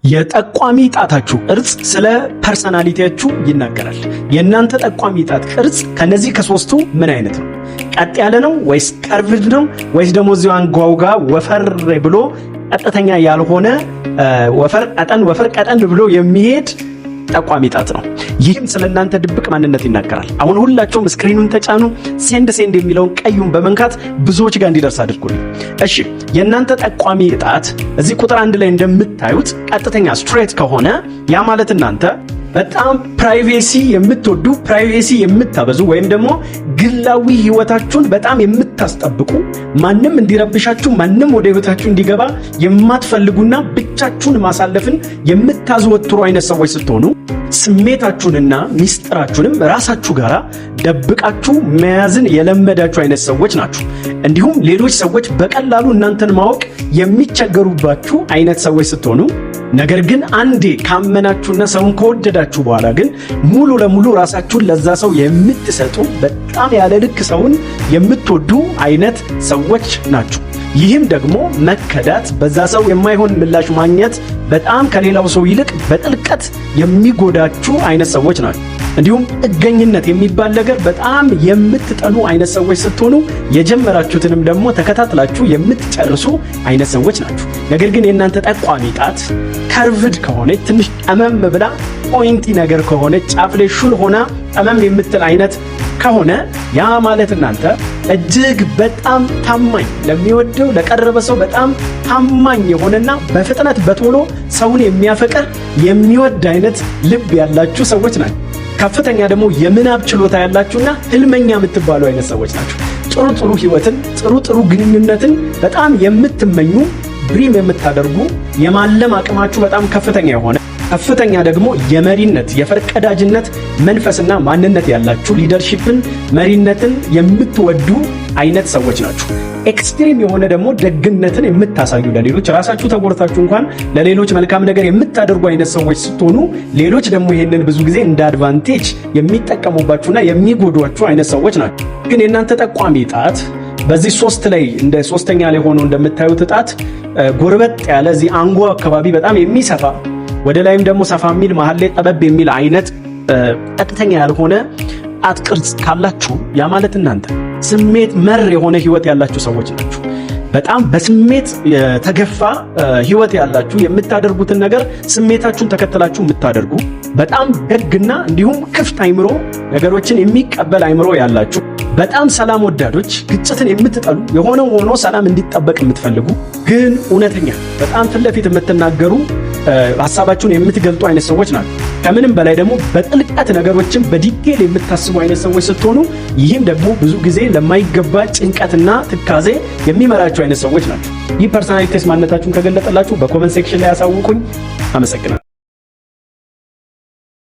የጠቋሚ ጣታችሁ ቅርጽ ስለ ፐርሰናሊቲያችሁ ይናገራል። የእናንተ ጠቋሚ ጣት ቅርጽ ከነዚህ ከሶስቱ ምን አይነት ነው? ቀጥ ያለ ነው ወይስ ከርቭድ ነው ወይስ ደግሞ እዚሁ አንጓው ጋር ወፈር ብሎ ቀጥተኛ ያልሆነ ወፈር ቀጠን ብሎ የሚሄድ ጠቋሚ ጣት ነው? ይህም ስለናንተ ድብቅ ማንነት ይናገራል። አሁን ሁላችሁም ስክሪኑን ተጫኑ፣ ሴንድ የሚለውን ቀዩን በመንካት ብዙዎች ጋር እንዲደርስ አድርጉልኝ። እሺ፣ የእናንተ ጠቋሚ ጣት እዚህ ቁጥር 1 ላይ እንደምታዩት ቀጥተኛ ስትሬት ከሆነ ያ ማለት እናንተ በጣም ፕራይቬሲ የምትወዱ፣ ፕራይቬሲ የምታበዙ ወይም ደግሞ ግላዊ ህይወታችሁን በጣም የምታስጠብቁ፣ ማንም እንዲረብሻችሁ፣ ማንም ወደ ህይወታችሁ እንዲገባ የማትፈልጉና ብቻችሁን ማሳለፍን የምታዘወትሩ አይነት ሰዎች ስትሆኑ ስሜታችሁንና ሚስጥራችሁንም ራሳችሁ ጋር ደብቃችሁ መያዝን የለመዳችሁ አይነት ሰዎች ናችሁ። እንዲሁም ሌሎች ሰዎች በቀላሉ እናንተን ማወቅ የሚቸገሩባችሁ አይነት ሰዎች ስትሆኑ፣ ነገር ግን አንዴ ካመናችሁና ሰውን ከወደዳችሁ በኋላ ግን ሙሉ ለሙሉ ራሳችሁን ለዛ ሰው የምትሰጡ በጣም ያለ ልክ ሰውን የምትወዱ አይነት ሰዎች ናችሁ። ይህም ደግሞ መከዳት፣ በዛ ሰው የማይሆን ምላሽ ማግኘት በጣም ከሌላው ሰው ይልቅ በጥልቀት የሚጎዳችሁ አይነት ሰዎች ናችሁ። እንዲሁም ጥገኝነት የሚባል ነገር በጣም የምትጠሉ አይነት ሰዎች ስትሆኑ የጀመራችሁትንም ደግሞ ተከታትላችሁ የምትጨርሱ አይነት ሰዎች ናችሁ። ነገር ግን የእናንተ ጠቋሚ ጣት ከርቭድ ከሆነ፣ ትንሽ ጠመም ብላ ፖይንቲ ነገር ከሆነ፣ ጫፍ ላይ ሹል ሆና ጠመም የምትል አይነት ከሆነ ያ ማለት እናንተ እጅግ በጣም ታማኝ፣ ለሚወደው ለቀረበ ሰው በጣም ታማኝ የሆነና በፍጥነት በቶሎ ሰውን የሚያፈቅር የሚወድ አይነት ልብ ያላችሁ ሰዎች ናቸው። ከፍተኛ ደግሞ የምናብ ችሎታ ያላችሁና ህልመኛ የምትባሉ አይነት ሰዎች ናቸው። ጥሩ ህይወትን፣ ጥሩ ግንኙነትን በጣም የምትመኙ፣ ድሪም የምታደርጉ፣ የማለም አቅማችሁ በጣም ከፍተኛ የሆነ ከፍተኛ ደግሞ የመሪነት የፈርቀዳጅነት መንፈስና ማንነት ያላችሁ፣ ሊደርሺፕን መሪነትን የምትወዱ አይነት ሰዎች ናችሁ። ኤክስትሪም የሆነ ደግሞ ደግነትን የምታሳዩ፣ ለሌሎች ራሳችሁ ተጎድታችሁ እንኳን ለሌሎች መልካም ነገር የምታደርጉ አይነት ሰዎች ስትሆኑ፣ ሌሎች ደግሞ ይሄንን ብዙ ጊዜ እንደ አድቫንቴጅ የሚጠቀሙባችሁና የሚጎዷችሁ አይነት ሰዎች ናቸው። ግን የእናንተ ጠቋሚ ጣት በዚህ ሶስት ላይ እንደ ሶስተኛ ላይ ሆኖ እንደምታዩት ጣት ጎርበጥ ያለ እዚህ አንጓ አካባቢ በጣም የሚሰፋ ወደ ላይም ደግሞ ሰፋ የሚል መሃል ላይ ጠበብ የሚል አይነት ቀጥተኛ ያልሆነ ጣት ቅርጽ ካላችሁ ያ ማለት እናንተ ስሜት መር የሆነ ህይወት ያላችሁ ሰዎች ናችሁ። በጣም በስሜት የተገፋ ህይወት ያላችሁ፣ የምታደርጉትን ነገር ስሜታችሁን ተከትላችሁ የምታደርጉ፣ በጣም ደግና እንዲሁም ክፍት አይምሮ፣ ነገሮችን የሚቀበል አይምሮ ያላችሁ፣ በጣም ሰላም ወዳዶች፣ ግጭትን የምትጠሉ፣ የሆነው ሆኖ ሰላም እንዲጠበቅ የምትፈልጉ ግን እውነተኛ በጣም ፊት ለፊት የምትናገሩ፣ ሐሳባችሁን የምትገልጡ አይነት ሰዎች ናቸው። ከምንም በላይ ደግሞ በጥልቀት ነገሮችን በዲቴል የምታስቡ አይነት ሰዎች ስትሆኑ፣ ይህም ደግሞ ብዙ ጊዜ ለማይገባ ጭንቀትና ትካዜ የሚመራቸው አይነት ሰዎች ናቸው። ይህ ፐርሰናሊቲ ቴስት ማንነታችሁን ከገለጠላችሁ በኮመንት ሴክሽን ላይ ያሳውቁኝ። አመሰግናለሁ።